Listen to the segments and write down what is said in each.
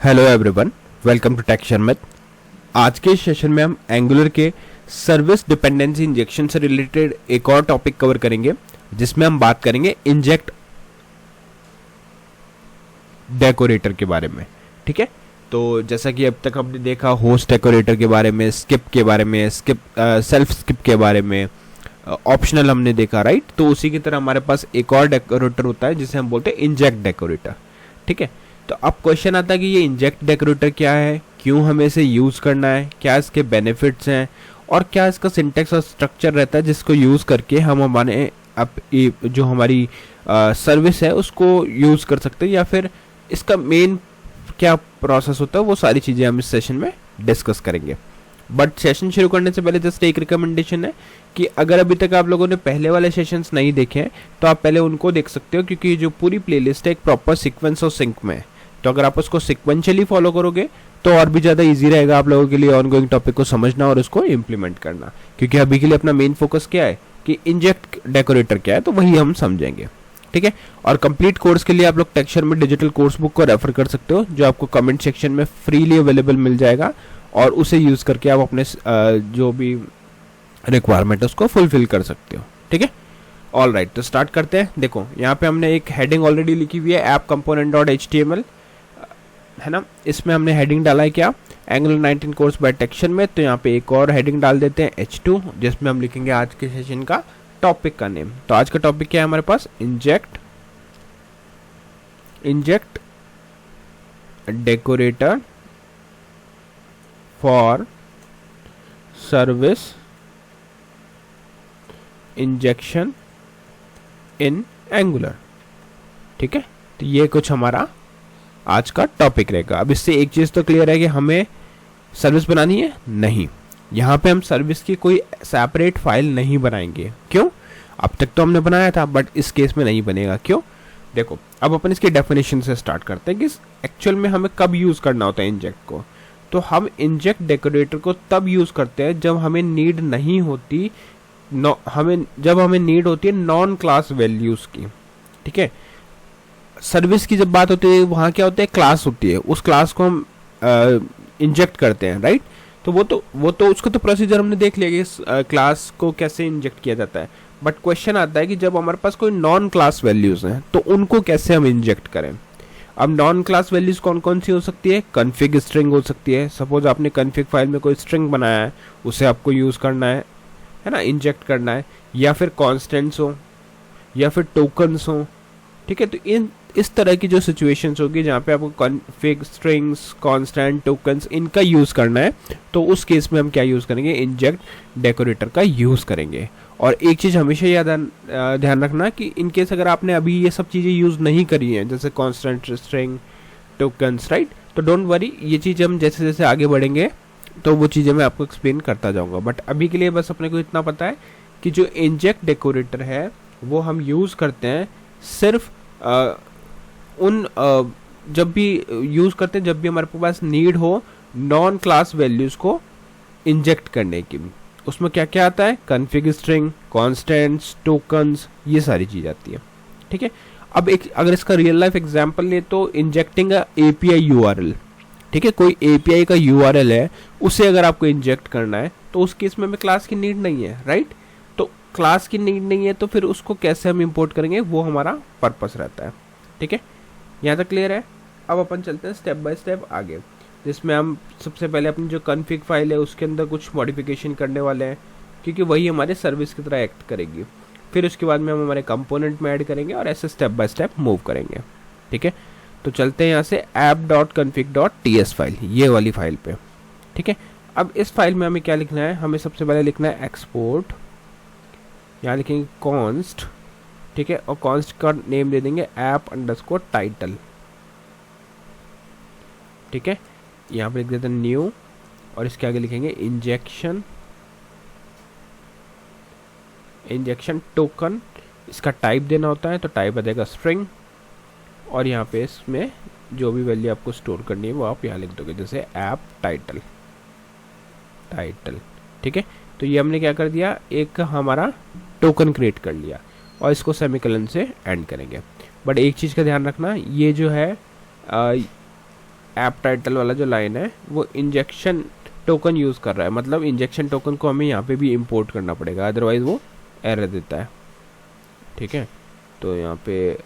Hello everyone, welcome to tech Sharmit. आज के session में हम एंगुलर के सर्विस डिपेंडेंसी इंजेक्शन से रिलेटेड एक और टॉपिक कवर करेंगे, जिसमें हम बात करेंगे इंजेक्ट डेकोरेटर के बारे में। ठीक है, तो जैसा कि अब तक हमने देखा होस्ट डेकोरेटर के बारे में, स्किप के बारे में, सेल्फ स्किप के बारे में, ऑप्शनल हमने देखा, राइट। तो उसी की तरह हमारे पास एक और डेकोरेटर होता है जिसे हम बोलते हैं इंजेक्ट डेकोरेटर। ठीक है, तो अब क्वेश्चन आता है कि ये इंजेक्ट डेकोरेटर क्या है, क्यों हमें इसे यूज़ करना है, क्या इसके बेनिफिट्स हैं और क्या इसका सिंटेक्स और स्ट्रक्चर रहता है जिसको यूज़ करके हम हमारे जो हमारी सर्विस है उसको यूज़ कर सकते हैं, या फिर इसका मेन क्या प्रोसेस होता है, वो सारी चीज़ें हम इस सेशन में डिस्कस करेंगे। बट सेशन शुरू करने से पहले जस्ट एक रिकमेंडेशन है कि अगर अभी तक आप लोगों ने पहले वाले सेशंस नहीं देखे हैं तो आप पहले उनको देख सकते हो, क्योंकि जो पूरी प्लेलिस्ट है एक प्रॉपर सीक्वेंस और सिंक में है। तो अगर आप उसको सिक्वेंशियली फॉलो करोगे तो और भी ज़्यादा इजी रहेगा आप लोगों के लिए ऑनगोइंग टॉपिक को समझना और उसको इम्प्लीमेंट करना, क्योंकि अभी के लिए अपना मेन फोकस क्या है कि इंजेक्ट डेकोरेटर क्या है, तो वही हम समझेंगे। ठीक है, और कंप्लीट कोर्स के लिए आप लोग take Sharmit digital course book को रेफर कर सकते हो, जो आपको कमेंट सेक्शन में फ्रीली अवेलेबल मिल जाएगा, और उसे यूज़ करके आप अपने जो भी रिक्वायरमेंट है उसको फुलफिल कर सकते हो। ठीक है, ऑल राइट, तो स्टार्ट करते हैं। देखो यहाँ पे हमने एक हेडिंग ऑलरेडी लिखी हुई है, ऐप कंपोनेंट डॉट HTML, है ना। इसमें हमने हेडिंग डाला है क्या, angular 19 course buy take Sharmit. तो यहाँ पे एक और हेडिंग डाल देते हैं H2, जिसमें हम लिखेंगे आज के सेशन का टॉपिक का नेम। तो आज का टॉपिक क्या है हमारे पास, inject decorator for service injection in Angular. ठीक है, तो ये कुछ हमारा आज का टॉपिक रहेगा। अब इससे एक चीज़ तो क्लियर है कि हमें सर्विस बनानी है नहीं, यहाँ पे हम सर्विस की कोई सेपरेट फाइल नहीं बनाएंगे। क्यों, अब तक तो हमने बनाया था बट इस केस में नहीं बनेगा। क्यों, देखो अब अपन इसकी डेफिनेशन से स्टार्ट करते हैं कि एक्चुअल में हमें कब यूज़ करना होता है इंजेक्ट को। तो हम इंजेक्ट डेकोरेटर को तब यूज़ करते हैं जब हमें नीड नहीं होती, जब हमें नीड होती है नॉन क्लास वैल्यूज़ की। ठीक है, सर्विस की जब बात होती है वहाँ क्या होता है, क्लास होती है, उस क्लास को हम इंजेक्ट करते हैं, राइट। तो वो तो उसका तो प्रोसीजर हमने देख लिया कि इस क्लास को कैसे इंजेक्ट किया जाता है। बट क्वेश्चन आता है कि जब हमारे पास कोई नॉन क्लास वैल्यूज़ हैं तो उनको कैसे हम इंजेक्ट करें। अब नॉन क्लास वैल्यूज़ कौन कौन सी हो सकती है, कन्फिग स्ट्रिंग हो सकती है। सपोज आपने कन्फिग फाइल में कोई स्ट्रिंग बनाया है, उसे आपको यूज़ करना है ना, इंजेक्ट करना है, या फिर कॉन्स्टेंट्स हो, या फिर टोकन्स हो। ठीक है, तो इस तरह की जो सिचुएशंस होगी जहाँ पे आपको कॉन्फिग स्ट्रिंग्स, कांस्टेंट, टोकन्स इनका यूज़ करना है, तो उस केस में हम क्या यूज़ करेंगे, इंजेक्ट डेकोरेटर का यूज़ करेंगे। और एक चीज़ हमेशा ध्यान रखना कि इन केस अगर आपने अभी ये सब चीज़ें यूज़ नहीं करी हैं, जैसे कांस्टेंट, स्ट्रिंग, टोकन्स, राइट, तो डोंट वरी, ये चीज़ हम जैसे जैसे आगे बढ़ेंगे तो वो चीज़ें मैं आपको एक्सप्लेन करता जाऊँगा। बट अभी के लिए बस अपने को इतना पता है कि जो इंजेक्ट डेकोरेटर है वो हम यूज़ करते हैं सिर्फ जब भी यूज़ करते हैं जब भी हमारे पास नीड हो नॉन क्लास वैल्यूज़ को इंजेक्ट करने की। उसमें क्या क्या आता है, कन्फिग स्ट्रिंग, कॉन्स्टेंट्स, टोकन्स, ये सारी चीज़ आती है। ठीक है, अब एक अगर इसका रियल लाइफ एग्जांपल ले तो इंजेक्टिंग API URL। ठीक है, कोई API का URL है, उसे अगर आपको इंजेक्ट करना है तो उस केस में हमें क्लास की नीड नहीं है, राइट। तो क्लास की नीड नहीं है तो फिर उसको कैसे हम इंपोर्ट करेंगे, वो हमारा पर्पस रहता है। ठीक है, यहाँ तक क्लियर है। अब अपन चलते हैं स्टेप बाय स्टेप आगे, जिसमें हम सबसे पहले अपनी जो कन्फिग फाइल है उसके अंदर कुछ मॉडिफिकेशन करने वाले हैं, क्योंकि वही हमारे सर्विस की तरह एक्ट करेगी। फिर उसके बाद में हम हमारे कंपोनेंट में ऐड करेंगे और ऐसे स्टेप बाय स्टेप मूव करेंगे। ठीक है, तो चलते हैं यहाँ से app.config.ts फाइल, ये वाली फाइल पे। ठीक है, अब इस फाइल में हमें क्या लिखना है, हमें सबसे पहले लिखना है एक्सपोर्ट, यहाँ लिखेंगे कॉन्स्ट। ठीक है, और कॉन्स्ट का नेम दे देंगे app_title। ठीक है, यहाँ पे लिख देते हैं न्यू, और इसके आगे लिखेंगे इंजेक्शन टोकन। इसका टाइप देना होता है, तो टाइप आ जाएगा स्ट्रिंग, और यहाँ पे इसमें जो भी वैल्यू आपको स्टोर करनी है वो आप यहाँ लिख दोगे, जैसे ऐप टाइटल। ठीक है, तो ये हमने क्या कर दिया, एक हमारा टोकन क्रिएट कर लिया और इसको सेमीकोलन से एंड करेंगे। बट एक चीज़ का ध्यान रखना, ये जो है ऐप टाइटल वाला जो लाइन है वो इंजेक्शन टोकन यूज़ कर रहा है, मतलब इंजेक्शन टोकन को हमें यहाँ पे भी इंपोर्ट करना पड़ेगा, अदरवाइज़ वो एरर देता है। ठीक है, तो यहाँ पे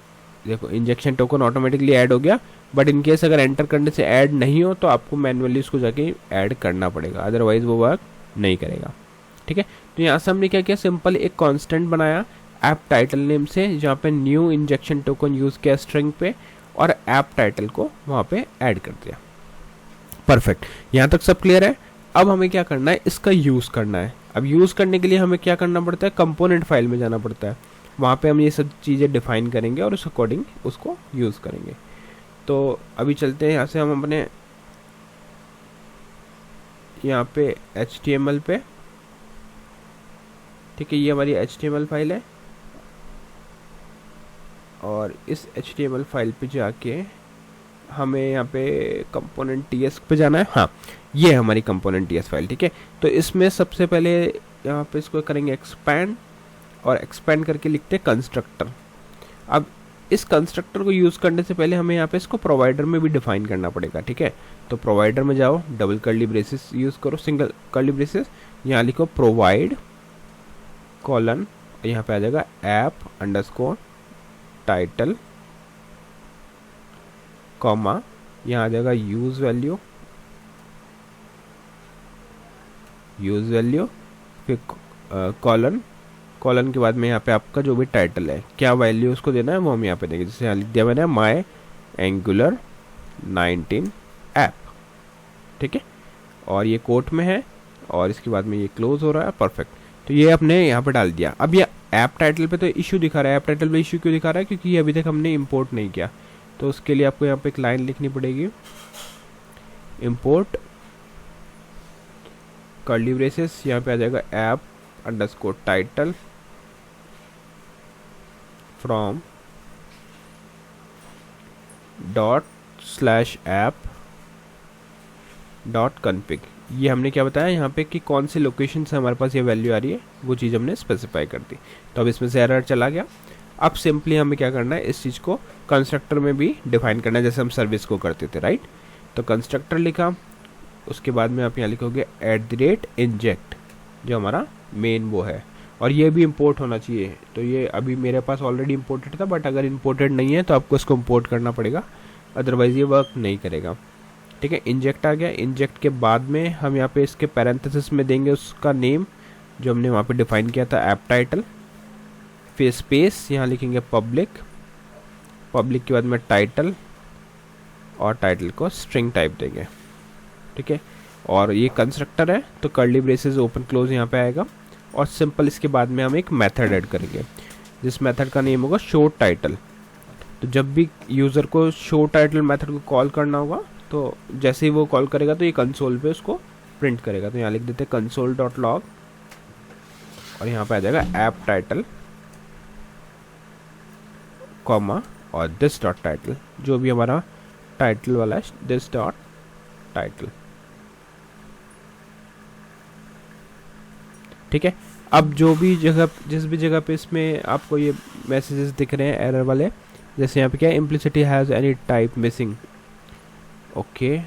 देखो इंजेक्शन टोकन ऑटोमेटिकली ऐड हो गया, बट इन केस अगर एंटर करने से ऐड नहीं हो तो आपको मैनुअली उसको जाके ऐड करना पड़ेगा, अदरवाइज़ वो वर्क नहीं करेगा। ठीक है, तो यहाँ से हमने क्या किया, सिंपल एक कांस्टेंट बनाया ऐप टाइटल नेम से, जहाँ पे न्यू इंजेक्शन टोकन यूज़ किया स्ट्रिंग पे, और ऐप टाइटल को वहाँ पे ऐड कर दिया। परफेक्ट, यहाँ तक सब क्लियर है। अब हमें क्या करना है, इसका यूज़ करना है। अब यूज़ करने के लिए हमें क्या करना पड़ता है, कंपोनेंट फाइल में जाना पड़ता है, वहाँ पे हम ये सब चीज़ें डिफाइन करेंगे और उस अकॉर्डिंग उसको यूज़ करेंगे। तो अभी चलते हैं यहाँ से हम अपने यहाँ पे HTML पे। ठीक है, ये हमारी HTML फाइल है, और इस HTML फाइल पे जाके हमें यहाँ पे कंपोनेंट TS पे जाना है। हाँ, ये है हमारी कंपोनेंट TS फाइल। ठीक है, तो इसमें सबसे पहले यहाँ पे इसको करेंगे एक्सपैंड, और एक्सपैंड करके लिखते हैं कंस्ट्रक्टर। अब इस कंस्ट्रक्टर को यूज़ करने से पहले हमें यहाँ पे इसको प्रोवाइडर में भी डिफाइन करना पड़ेगा। ठीक है, तो प्रोवाइडर में जाओ, डबल कर्ली ब्रेसेस यूज़ करो, सिंगल कर्ली ब्रेसेस, यहाँ लिखो प्रोवाइड कॉलन, यहाँ पे आ जाएगा ऐप अंडरस्कोर टाइटल, कॉमा, यहाँ आ जाएगा यूज़ वैल्यू, फिर कॉलन, कॉलन के बाद में यहाँ पे आपका जो भी टाइटल है, क्या वैल्यू उसको देना है वो हम यहाँ पे देंगे। जैसे यहाँ लिख दिया मैंने माई एंगुलर 19 ऐप। ठीक है, और ये कोट में है, और इसके बाद में ये क्लोज हो रहा है। परफेक्ट, तो ये आपने यहाँ पे डाल दिया। अब ये ऐप टाइटल पे तो इशू दिखा रहा है, ऐप टाइटल पे इशू क्यों दिखा रहा है, क्योंकि ये अभी तक हमने इंपोर्ट नहीं किया। तो उसके लिए आपको यहाँ पे एक लाइन लिखनी पड़ेगी, इंपोर्ट कर्ली ब्रेसेस, यहाँ पे आ जाएगा app underscore title from ./app.config। ये हमने क्या बताया यहाँ पे कि कौन से लोकेशन से हमारे पास ये वैल्यू आ रही है, वो चीज़ हमने स्पेसिफाई कर दी। तो अब इसमें से एरर चला गया। अब सिंपली हमें क्या करना है, इस चीज़ को कंस्ट्रक्टर में भी डिफाइन करना है, जैसे हम सर्विस को करते थे, राइट। तो कंस्ट्रक्टर लिखा, उसके बाद में आप यहाँ लिखोगे @inject, जो हमारा मेन वो है, और ये भी इंपोर्ट होना चाहिए। तो ये अभी मेरे पास ऑलरेडी इंपोर्टेड था, बट अगर इंपोर्टेड नहीं है तो आपको इसको इंपोर्ट करना पड़ेगा, अदरवाइज़ ये वर्क नहीं करेगा। ठीक है, इंजेक्ट आ गया। इंजेक्ट के बाद में हम यहाँ पे इसके पैरेंथेसिस में देंगे उसका नेम, जो हमने वहाँ पे डिफाइन किया था ऐप टाइटल, फिर स्पेस, यहाँ लिखेंगे पब्लिक, पब्लिक के बाद में टाइटल, और टाइटल को स्ट्रिंग टाइप देंगे। ठीक है, और ये कंस्ट्रक्टर है तो कर्ली ब्रेसेस ओपन क्लोज यहाँ पे आएगा, और सिंपल इसके बाद में हम एक मेथड ऐड करेंगे, जिस मेथड का नेम होगा शो टाइटल। तो जब भी यूज़र को शो टाइटल मेथड को कॉल करना होगा, तो जैसे ही वो कॉल करेगा तो ये कंसोल पे उसको प्रिंट करेगा। तो यहाँ लिख देते हैं console.log, और यहाँ पे आ जाएगा ऐप टाइटल, कॉमा, और दिस डॉट टाइटल, जो भी हमारा टाइटल वाला है, दिस डॉट टाइटल। ठीक है, अब जो भी जगह, जिस भी जगह पे इसमें आपको ये मैसेजेस दिख रहे हैं एरर वाले, जैसे यहाँ पे क्या है, implicitly has any type missing, okay,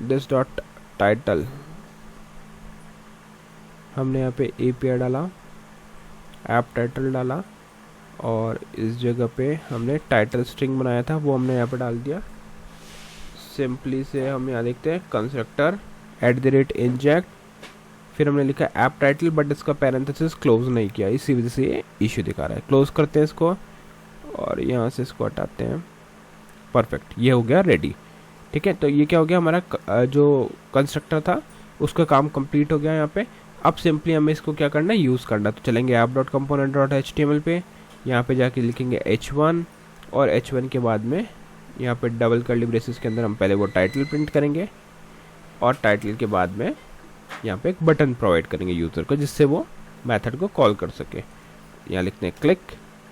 this dot title, हमने यहाँ पे API डाला, ऐप टाइटल डाला, और इस जगह पे हमने टाइटल स्ट्रिंग बनाया था वो हमने यहाँ पे डाल दिया। सिंपली से हम यहाँ देखते हैं कंस्ट्रक्टर @inject, फिर हमने लिखा ऐप टाइटल, बट इसका पैरेंथेसिस क्लोज नहीं किया, इसी वजह से ये इशू दिखा रहा है। क्लोज करते हैं इसको, और यहाँ से इसको हटाते हैं। परफेक्ट, ये हो गया रेडी। ठीक है, तो ये क्या हो गया, हमारा जो कंस्ट्रक्टर था उसका काम कंप्लीट हो गया यहाँ पे। अब सिंपली हमें इसको क्या करना है, यूज़ करना। तो चलेंगे app.component.html पे, यहाँ पे जाके लिखेंगे h1, और h1 के बाद में यहाँ पे डबल कर्ली ब्रेसेस के अंदर हम पहले वो टाइटल प्रिंट करेंगे, और टाइटल के बाद में यहाँ पे एक बटन प्रोवाइड करेंगे यूज़र को, जिससे वो मेथड को कॉल कर सके। यहाँ लिखते हैं क्लिक,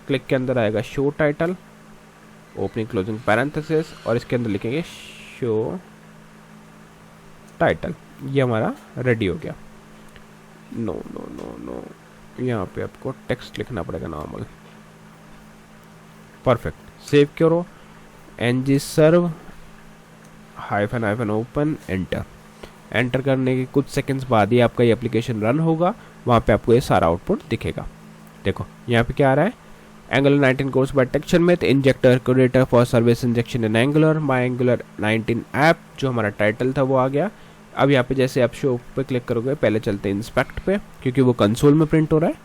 क्लिक के अंदर आएगा show title, opening closing parenthesis, और इसके अंदर लिखेंगे शो टाइटल। ये हमारा रेडी हो गया। नो नो नो नो, यहाँ पे आपको टेक्स्ट लिखना पड़ेगा नॉर्मल। परफेक्ट, सेव करो, ng serve hyphen hyphen open enter. Enter करने के कुछ सेकंड्स बाद ही आपका ये एप्लीकेशन रन होगा, वहाँ पे आपको ये सारा आउटपुट दिखेगा। देखो यहाँ पे क्या आ रहा है, एंगुलर 19 कोर्स बाय टेक्सचर में inject decorator for service injection in angular my angular 19 app, जो हमारा टाइटल था वो आ गया। अब यहाँ पे जैसे आप शो पे क्लिक करोगे, पहले चलते हैं इंस्पेक्ट पे क्योंकि वो कंसोल में प्रिंट हो रहा है,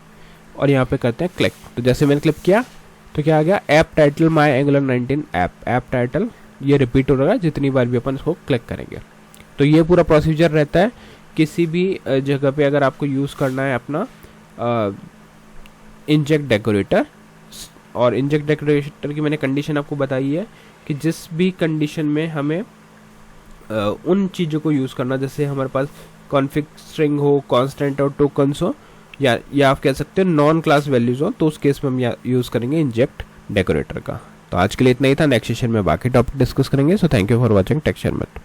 और यहाँ पे करते हैं क्लिक। तो जैसे मैंने क्लिक किया तो क्या आ गया, ऐप टाइटल माई एंगुलर 19 ऐप, ऐप टाइटल ये रिपीट हो रहा है जितनी बार भी अपन इसको क्लिक करेंगे। तो ये पूरा प्रोसीजर रहता है किसी भी जगह पे अगर आपको यूज़ करना है अपना इंजेक्ट डेकोरेटर। और इंजेक्ट डेकोरेटर की मैंने कंडीशन आपको बताई है कि जिस भी कंडीशन में हमें उन चीज़ों को यूज़ करना, जैसे हमारे पास कॉन्फिग स्ट्रिंग हो, कांस्टेंट हो, टोकन्स हो, या आप कह सकते हो नॉन क्लास वैल्यूज हो, तो उस केस में हम यूज़ करेंगे इंजेक्ट डेकोरेटर का। तो आज के लिए इतना ही था, नेक्स्ट सेशन में बाकी टॉपिक डिस्कस करेंगे। So thank you for watching texture met.